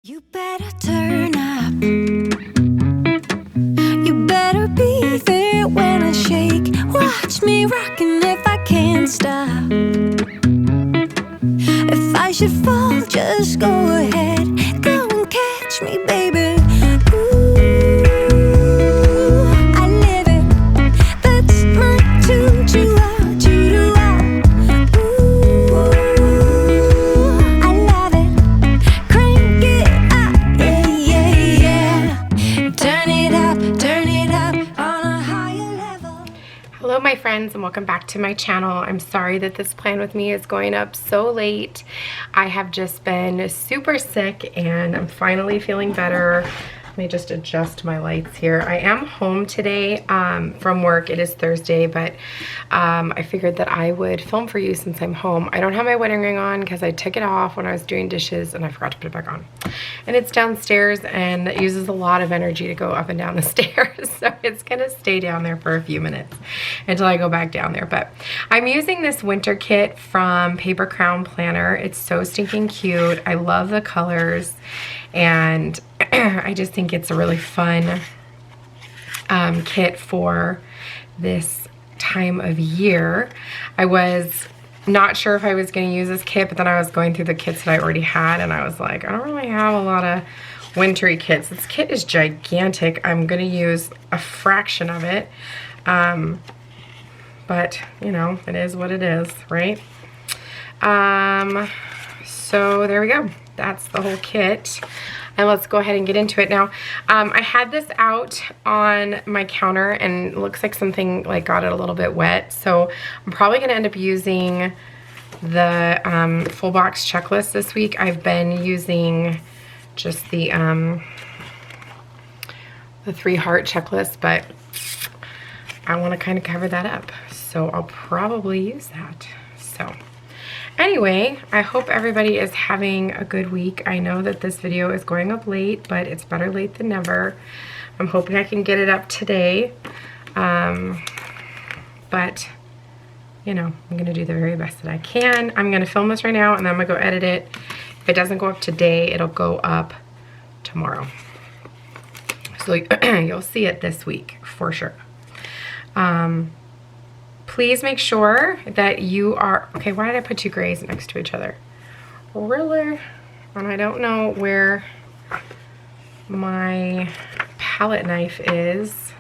You better turn up. You better be there when I shake. Watch me rockin' if I can't stop. If I should fall, just go ahead. Go and catch me, baby. Ooh, I live it. That's my tune. Choo-ah. Ooh, I love it. Crank it up, yeah. Turn it up on a higher level. Hello my friends and welcome back to my channel. I'm sorry that this plan with me is going up so late. I have just been super sick and I'm finally feeling better. Let me just adjust my lights here. I am home today from work. It is Thursday, but I figured that I would film for you since I'm home. I don't have my wedding ring on because I took it off when I was doing dishes and I forgot to put it back on. And it's downstairs and it uses a lot of energy to go up and down the stairs. So it's gonna stay down there for a few minutes until I go back down there. But I'm using this winter kit from Paper Crown Planner. It's so stinking cute. I love the colors and I just think it's a really fun kit for this time of year. I was not sure if I was going to use this kit, but then I was going through the kits that I already had and I was like, I don't really have a lot of wintry kits. This kit is gigantic. I'm going to use a fraction of it, but you know, it is what it is, right? So there we go. That's the whole kit. And let's go ahead and get into it now. I had this out on my counter and it looks like something like got it a little bit wet. So I'm probably gonna end up using the full box checklist this week. I've been using just the 3-heart checklist, but I wanna kind of cover that up. So I'll probably use that, so. Anyway, I hope everybody is having a good week. I know that this video is going up late, but it's better late than never. I'm hoping I can get it up today. But, you know, I'm going to do the very best that I can. I'm going to film this right now, and then I'm going to go edit it. If it doesn't go up today, it'll go up tomorrow. So you'll see it this week, for sure. Please make sure that you are, okay, why did I put two grays next to each other? Really? And I don't know where my palette knife is,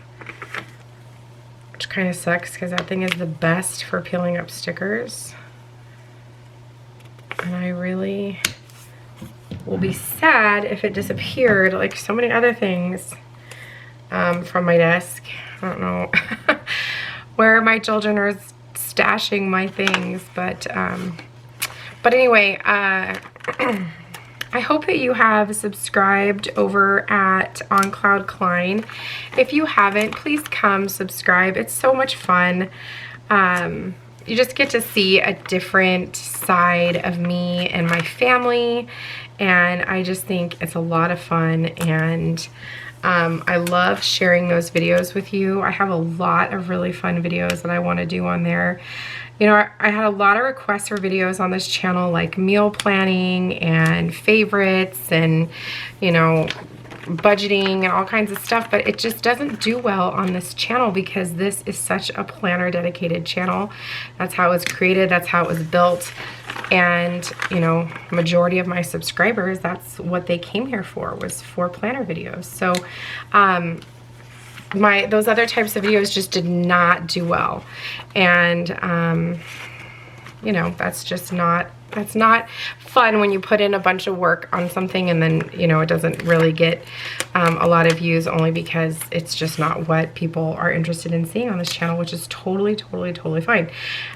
which kind of sucks because that thing is the best for peeling up stickers. And I really will be sad if it disappeared like so many other things from my desk. I don't know where my children are stashing my things, but anyway, I hope that you have subscribed over at On Cloud Klein. If you haven't, please come subscribe. It's so much fun. You just get to see a different side of me and my family, and I just think it's a lot of fun, and I love sharing those videos with you. I have a lot of really fun videos that I want to do on there. You know, I had a lot of requests for videos on this channel, like meal planning and favorites and, you know, budgeting and all kinds of stuff, but it just doesn't do well on this channel because this is such a planner dedicated channel. That's how it was created, that's how it was built, and you know, majority of my subscribers, that's what they came here for, was for planner videos. So those other types of videos just did not do well, and you know, that's not fun when you put in a bunch of work on something and then, you know, it doesn't really get a lot of views, only because it's just not what people are interested in seeing on this channel, which is totally fine.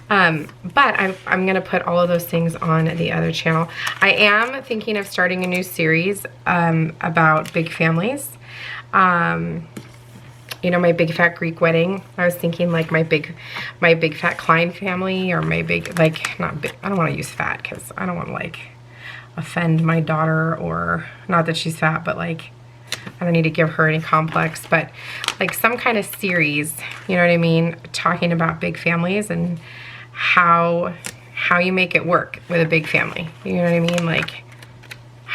But I'm gonna put all of those things on the other channel. I am thinking of starting a new series about big families. You know, my big fat Greek wedding. I was thinking like my big fat Klein family, or my big, like, not big, I don't want to use fat because I don't want to like offend my daughter, or not that she's fat, but like I don't need to give her any complex, but like some kind of series, you know what I mean, talking about big families and how you make it work with a big family. You know what I mean? Like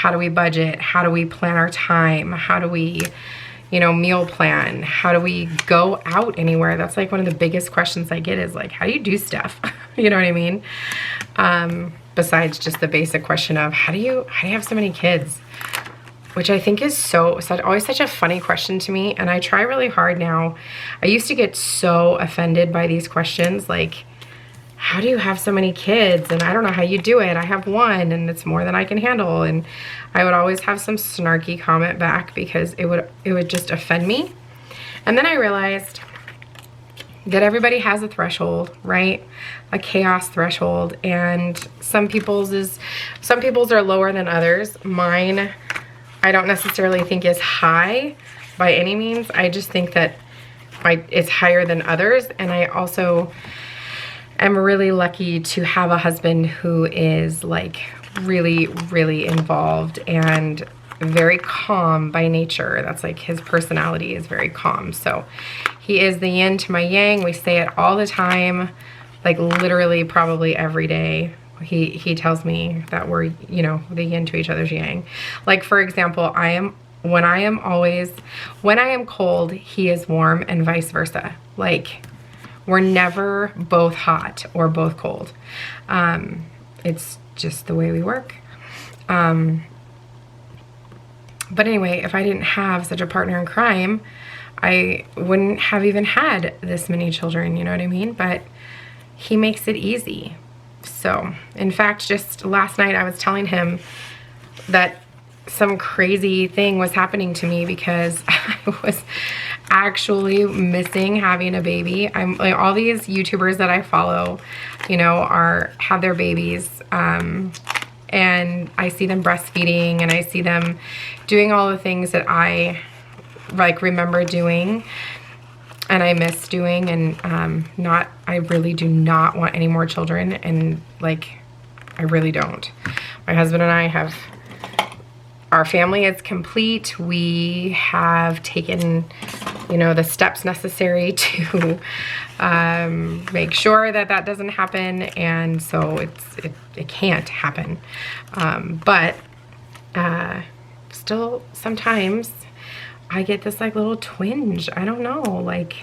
How do we budget? How do we plan our time? How do we, you know, meal plan? How do we go out anywhere? That's like one of the biggest questions I get is like, how do you do stuff? You know what I mean? Besides just the basic question of how do you have so many kids? Which I think is always such a funny question to me. And I try really hard now. I used to get so offended by these questions, like, how do you have so many kids? And I don't know how you do it. I have one and it's more than I can handle. And I would always have some snarky comment back because it would just offend me. And then I realized that everybody has a threshold, right? A chaos threshold. And some people's are lower than others. Mine, I don't necessarily think is high by any means. I just think that it's higher than others. And I also am really lucky to have a husband who is like really, really involved and very calm by nature. That's like his personality is very calm. So he is the yin to my yang. We say it all the time, like literally probably every day. He tells me that we're, you know, the yin to each other's yang. Like for example, when I am cold, he is warm and vice versa. Like we're never both hot or both cold. It's just the way we work. But anyway, if I didn't have such a partner in crime, I wouldn't have even had this many children, you know what I mean? But he makes it easy. So, in fact, just last night I was telling him that some crazy thing was happening to me because I was actually missing having a baby. I'm like, all these YouTubers that I follow, you know, have their babies, and I see them breastfeeding and I see them doing all the things that I like remember doing and I miss doing, and I really do not want any more children, and like I really don't. My husband and I our family is complete. We have taken, you know, the steps necessary to make sure that doesn't happen, and so it can't happen. But still, sometimes I get this like little twinge. I don't know, like,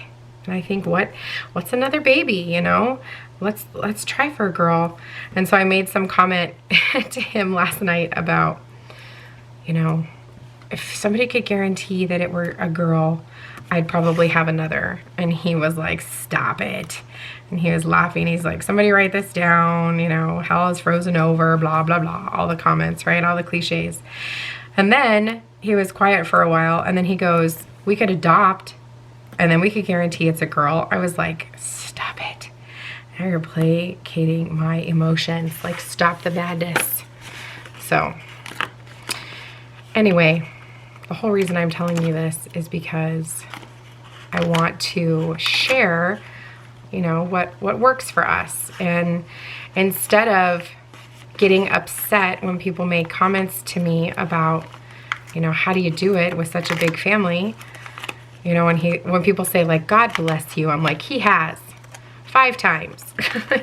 and I think, what's another baby? You know, let's try for a girl. And so I made some comment to him last night about, you know, if somebody could guarantee that it were a girl, I'd probably have another. And he was like, stop it. And he was laughing. He's like, somebody write this down, you know, hell is frozen over, blah, blah, blah. All the comments, right? All the cliches. And then he was quiet for a while. And then he goes, we could adopt and then we could guarantee it's a girl. I was like, stop it. Now you're placating my emotions. Like, stop the madness. So anyway, the whole reason I'm telling you this is because I want to share, you know, what works for us. And instead of getting upset when people make comments to me about, you know, how do you do it with such a big family? You know, when people say like, God bless you, I'm like, he has 5 times.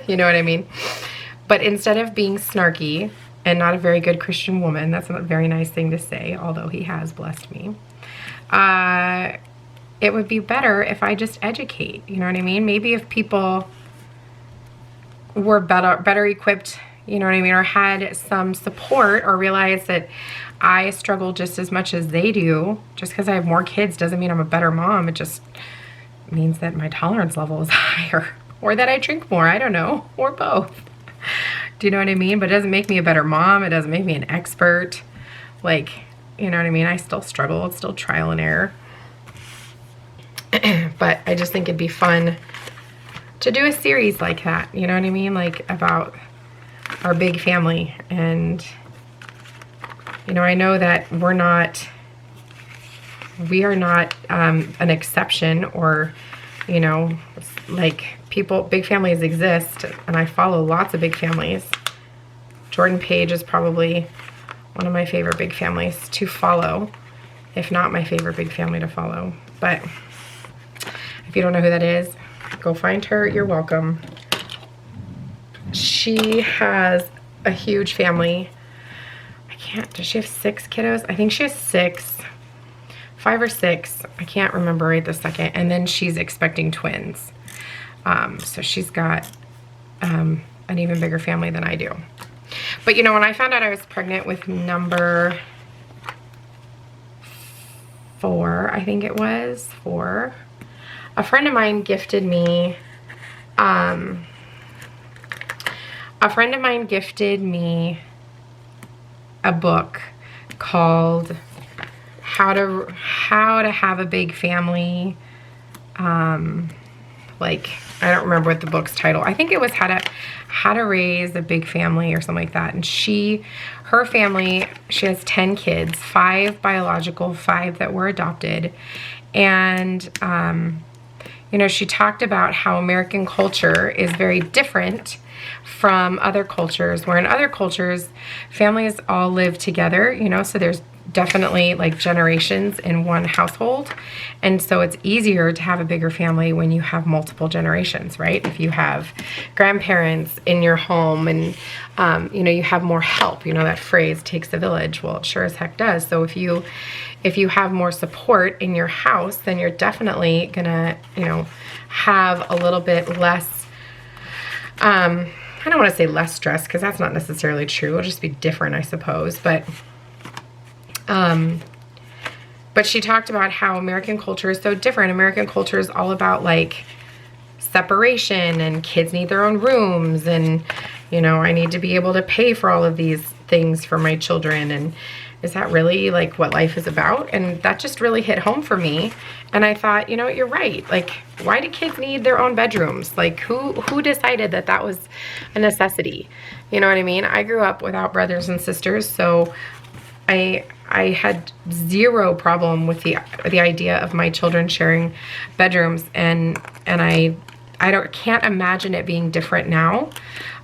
You know what I mean? But instead of being snarky and not a very good Christian woman, that's not a very nice thing to say, although he has blessed me, it would be better if I just educate, you know what I mean? Maybe if people were better equipped, you know what I mean, or had some support, or realized that I struggle just as much as they do. Just because I have more kids doesn't mean I'm a better mom. It just means that my tolerance level is higher, or that I drink more, I don't know, or both. Do you know what I mean? But it doesn't make me a better mom. It doesn't make me an expert. Like, you know what I mean? I still struggle. It's still trial and error. But I just think it'd be fun to do a series like that. You know what I mean? Like about our big family. And, you know, I know that we are not an exception, or, you know, like big families exist, and I follow lots of big families. Jordan Page is probably one of my favorite big families to follow, if not my favorite big family to follow. But if you don't know who that is, go find her. You're welcome. She has a huge family. I does she have 6 kiddos? I think she has 6. 5 or 6. I can't remember right this second. And then she's expecting twins. So she's got an even bigger family than I do. But you know, when I found out I was pregnant with number 4, I think it was 4, a friend of mine gifted me a book called How to Have a Big Family. Like, I don't remember what the book's title. I think it was How to Raise a Big Family or something like that. And her family, she has 10 kids, 5 biological, 5 that were adopted. And, you know, she talked about how American culture is very different from other cultures, where in other cultures, families all live together, you know, so there's definitely like generations in one household. And so it's easier to have a bigger family when you have multiple generations, right? If you have grandparents in your home and, you know, you have more help, you know, that phrase takes a village. Well, it sure as heck does. So if you have more support in your house, then you're definitely gonna, you know, have a little bit less, I don't want to say less stress, because that's not necessarily true. It'll just be different, I suppose. But she talked about how American culture is so different. American culture is all about like separation, and kids need their own rooms, and, you know, I need to be able to pay for all of these things for my children. And is that really like what life is about? And that just really hit home for me. And I thought, you know, you're right. Like, why do kids need their own bedrooms? Like, who decided that that was a necessity? You know what I mean? I grew up without brothers and sisters, so I had zero problem with the idea of my children sharing bedrooms, and I can't imagine it being different now.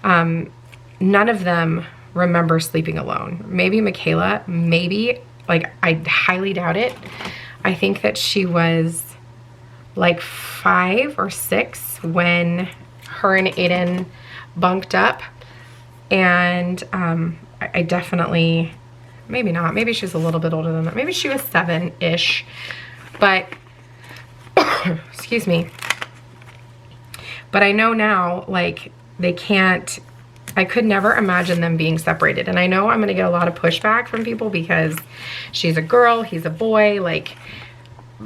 None of them remember sleeping alone. Maybe Michaela, maybe, like, I highly doubt it. I think that she was like 5 or 6 when her and Aiden bunked up, and I definitely, maybe not, maybe she was a little bit older than that. Maybe she was 7-ish, but excuse me. But I know now, like, they can't, I could never imagine them being separated. And I know I'm gonna get a lot of pushback from people because she's a girl, he's a boy. Like,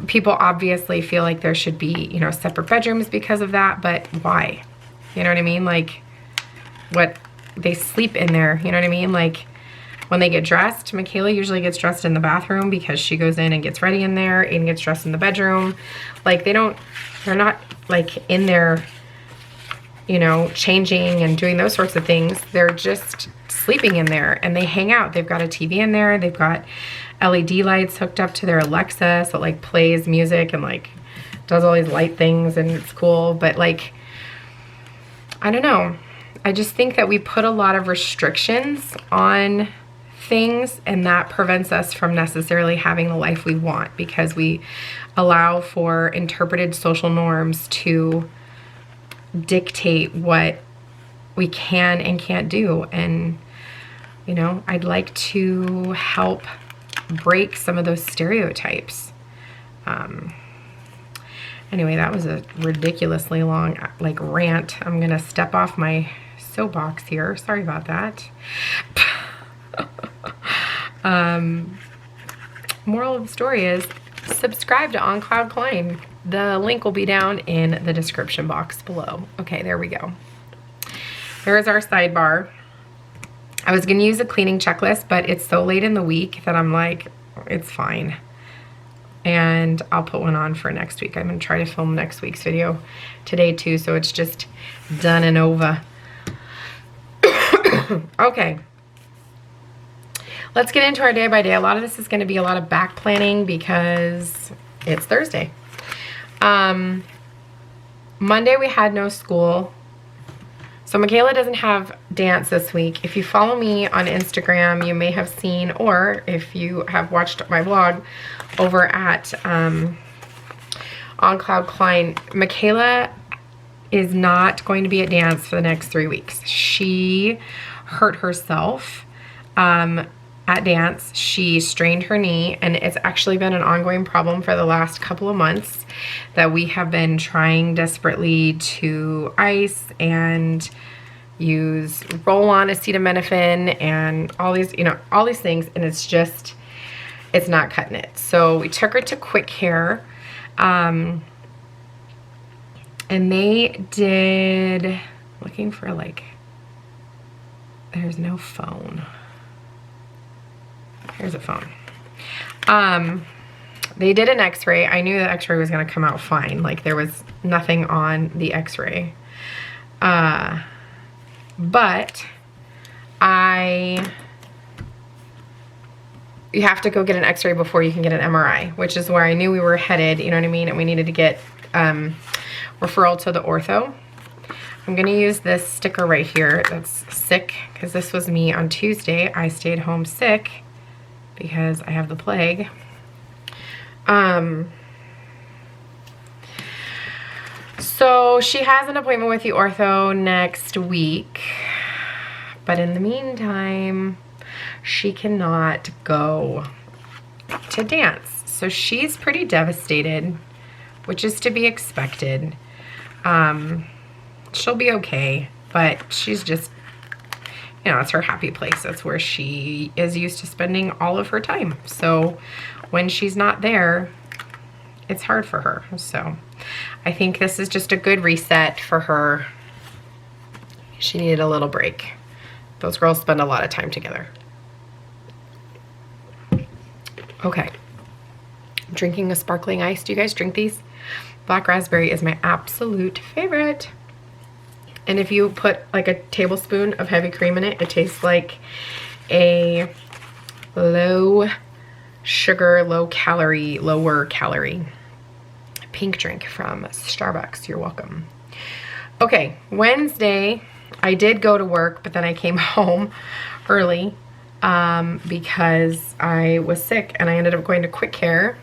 people obviously feel like there should be, you know, separate bedrooms because of that, but why? You know what I mean? Like, what, they sleep in there, you know what I mean? Like, when they get dressed, Michaela usually gets dressed in the bathroom because she goes in and gets ready in there. Aiden gets dressed in the bedroom. Like, they're not like in there, you know, changing and doing those sorts of things. They're just sleeping in there, and they hang out. They've got a TV in there. They've got LED lights hooked up to their Alexa, so it like plays music and like does all these light things, and it's cool. But like, I don't know. I just think that we put a lot of restrictions on things, and that prevents us from necessarily having the life we want, because we allow for interpreted social norms to dictate what we can and can't do. And, you know, I'd like to help break some of those stereotypes. Anyway, that was a ridiculously long, like, rant. I'm gonna step off my soapbox here. Sorry about that. Moral of the story is subscribe to On Cloud Klein. The link will be down in the description box below. Okay, there we go. There's our sidebar. I was gonna use a cleaning checklist, but it's so late in the week that I'm like, it's fine. And I'll put one on for next week. I'm gonna try to film next week's video today too, so it's just done and over. Okay. Let's get into our day by day. A lot of this is going to be a lot of back planning because it's Thursday. Monday we had no school. So Michaela doesn't have dance this week. If you follow me on Instagram, you may have seen, or if you have watched my vlog over at On Cloud Klein, Michaela is not going to be at dance for the next 3 weeks. She hurt herself. at dance. She strained her knee, and it's actually been an ongoing problem for the last couple of months that we have been trying desperately to ice and use roll-on acetaminophen and all these, you know, all these things, and it's just, it's not cutting it. So we took her to Quick Care, and they did, looking for like, there's no phone. Here's a phone. They did an x-ray. I knew the x-ray was gonna come out fine. Like there was nothing on the x-ray. But you have to go get an x-ray before you can get an MRI, which is where I knew we were headed, you know what I mean? And we needed to get referral to the ortho. I'm gonna use this sticker right here that's sick, because this was me on Tuesday. I stayed home sick because I have the plague. So she has an appointment with the ortho next week, but in the meantime, she cannot go to dance. So she's pretty devastated, which is to be expected. She'll be okay, but she's just, you know, it's her happy place. That's where she is used to spending all of her time. So when she's not there, it's hard for her. So I think this is just a good reset for her. She needed a little break. Those girls spend a lot of time together. Okay. I'm drinking a sparkling ice. Do you guys drink these? Black raspberry is my absolute favorite. And if you put like a tablespoon of heavy cream in it, it tastes like a low sugar, lower calorie pink drink from Starbucks. You're welcome. Okay, Wednesday, I did go to work, but then I came home early because I was sick, and I ended up going to Quick Care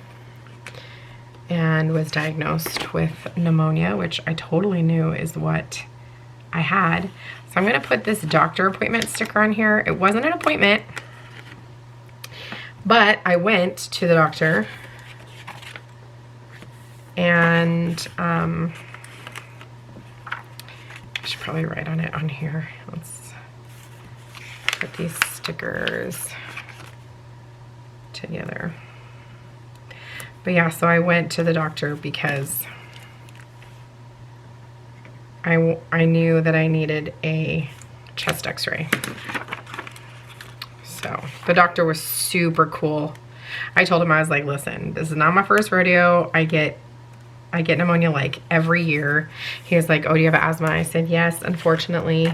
and was diagnosed with pneumonia, which I totally knew is what I had. So I'm gonna put this doctor appointment sticker on here. It wasn't an appointment, but I went to the doctor, and I should probably write on it on here. Let's put these stickers together. But yeah, so I went to the doctor because I knew that I needed a chest x-ray. So the doctor was super cool. I told him, I was like, listen, this is not my first rodeo. I get pneumonia like every year. He was like, oh, do you have asthma? I said, yes, unfortunately.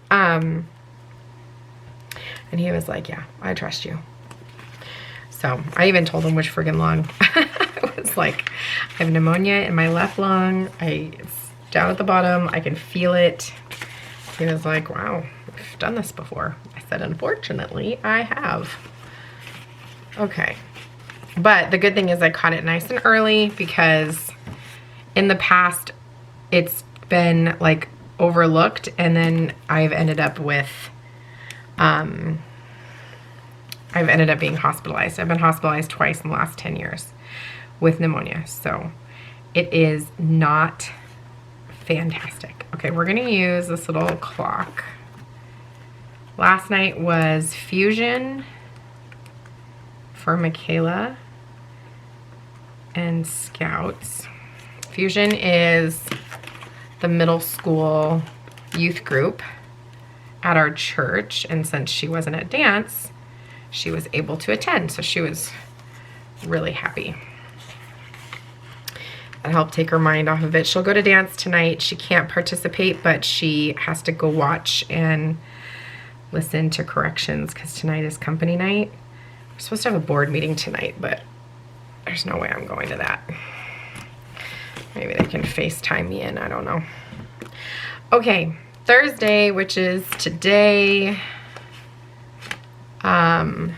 And he was like, yeah, I trust you. So I even told him which friggin' lung. I was like, I have pneumonia in my left lung. It's down at the bottom. I can feel it. He was like, wow, I've done this before. I said, unfortunately, I have. Okay. But the good thing is I caught it nice and early, because in the past it's been like overlooked, and then I've ended up with, I've ended up being hospitalized. I've been hospitalized twice in the last 10 years with pneumonia. So it is not fantastic. Okay, we're gonna use this little clock. Last night was Fusion for Michaela and Scouts. Fusion is the middle school youth group at our church, and since she wasn't at dance, she was able to attend, so she was really happy. That helped take her mind off of it. She'll go to dance tonight. She can't participate, but she has to go watch and listen to corrections, because tonight is company night. We're supposed to have a board meeting tonight, but there's no way I'm going to that. Maybe they can FaceTime me in, I don't know. Okay, Thursday, which is today, I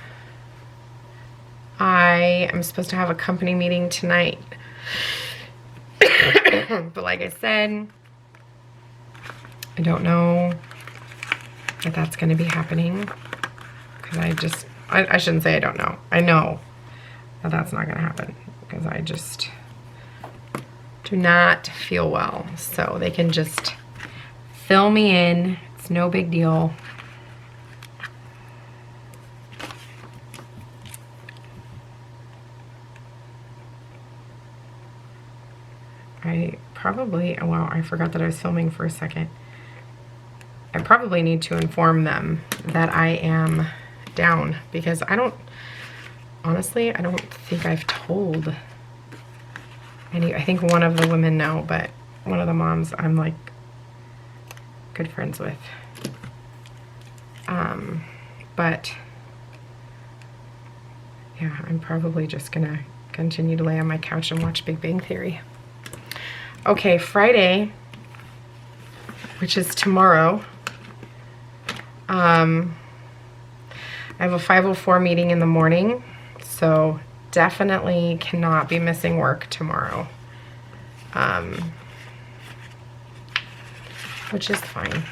am supposed to have a company meeting tonight. But like I said, I don't know if that's going to be happening. because I shouldn't say I don't know. I know that that's not going to happen because I just do not feel well. So they can just fill me in. It's no big deal. Well, I forgot that I was filming for a second. I probably need to inform them that I am down because honestly, I don't think I've told I think one of the women know, but one of the moms I'm like good friends with. But yeah, I'm probably just gonna continue to lay on my couch and watch Big Bang Theory. Okay, Friday, which is tomorrow, I have a 5:04 meeting in the morning, so definitely cannot be missing work tomorrow, which is fine.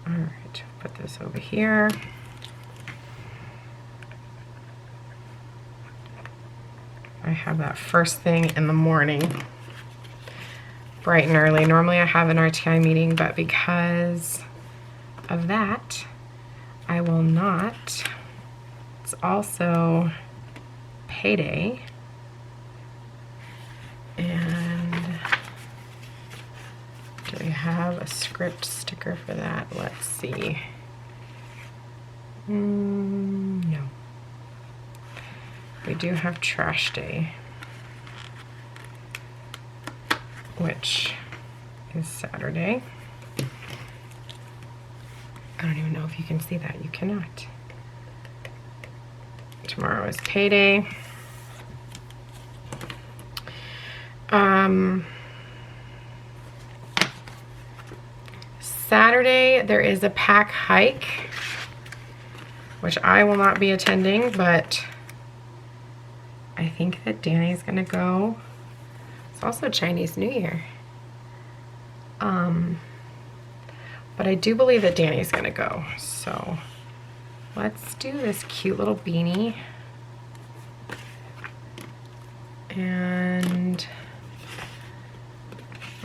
All right, put this over here. I have that first thing in the morning, bright and early. Normally I have an RTI meeting, but because of that, I will not. It's also payday. And do we have a script sticker for that? Let's see. No. We do have trash day, which is Saturday. I don't even know if you can see that. You cannot. Tomorrow is payday. Saturday there is a pack hike, which I will not be attending, but I think that Danny's gonna go. It's also Chinese New Year. But I do believe that Danny's gonna go. So let's do this cute little beanie. And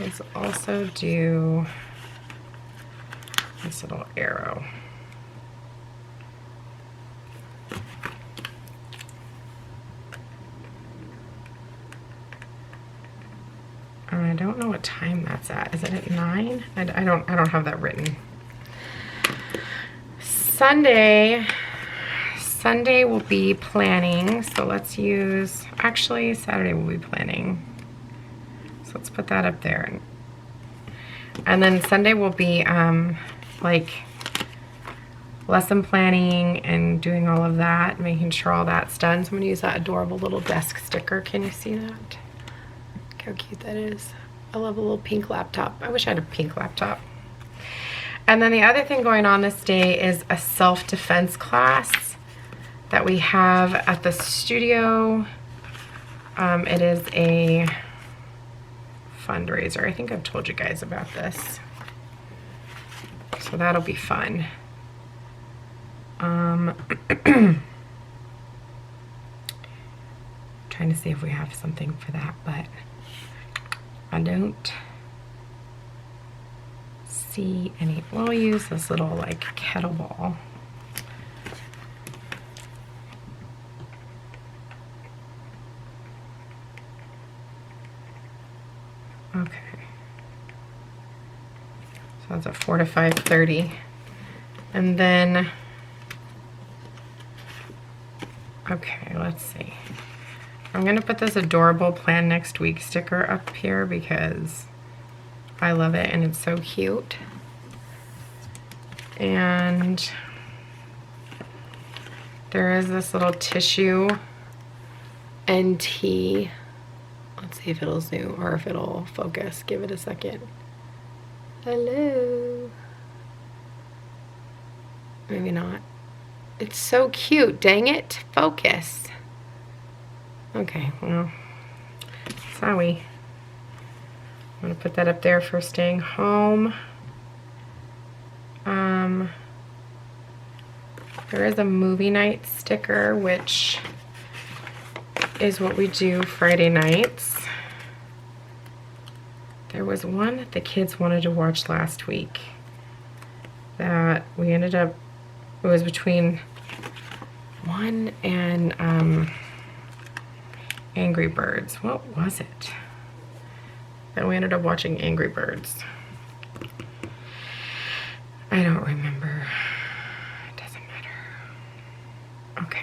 let's also do this little arrow. I don't know what time that's at. Is it at 9? I don't have that written. Sunday will be planning. So let's use, actually Saturday will be planning. So let's put that up there. And then Sunday will be like lesson planning and doing all of that, making sure all that's done. So I'm gonna use that adorable little desk sticker. Can you see that? Look how cute that is. I love a little pink laptop. I wish I had a pink laptop. And then the other thing going on this day is a self-defense class that we have at the studio. It is a fundraiser. I think I've told you guys about this. So that'll be fun. Trying to see if we have something for that, but I don't see any. We'll use this little like kettlebell. Okay. So that's at 4 to 5:30. And then, okay, let's see. I'm gonna put this adorable plan next week sticker up here because I love it and it's so cute. And there is this little tissue NT. Let's see if it'll zoom or if it'll focus. Give it a second. Hello. Maybe not. It's so cute. Dang it. Focus. Okay, well, sorry. I'm gonna put that up there for staying home. There is a movie night sticker, which is what we do Friday nights. There was one that the kids wanted to watch last week that we ended up, it was between one and Angry Birds. What was it? Then we ended up watching Angry Birds. I don't remember. It doesn't matter. Okay.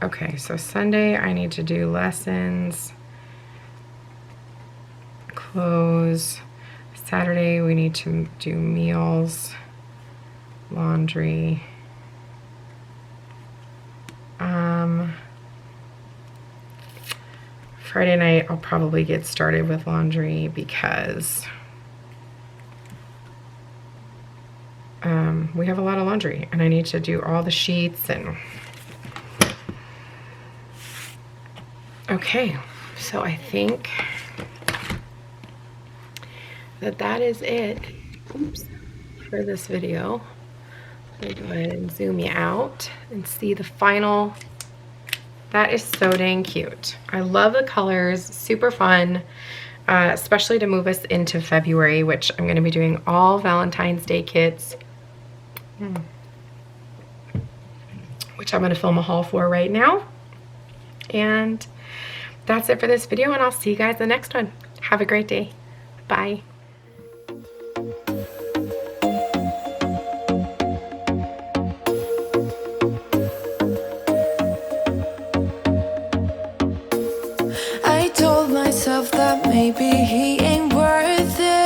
Okay, so Sunday I need to do lessons, clothes. Saturday we need to do meals, laundry. Friday night I'll probably get started with laundry because we have a lot of laundry and I need to do all the sheets and okay, so I think that is it, oops, for this video. I'm gonna go ahead and zoom you out and see the final. That is so dang cute. I love the colors, super fun, especially to move us into February, which I'm gonna be doing all Valentine's Day kits, which I'm gonna film a haul for right now. And that's it for this video, and I'll see you guys in the next one. Have a great day. Bye. I told myself that maybe he ain't worth it.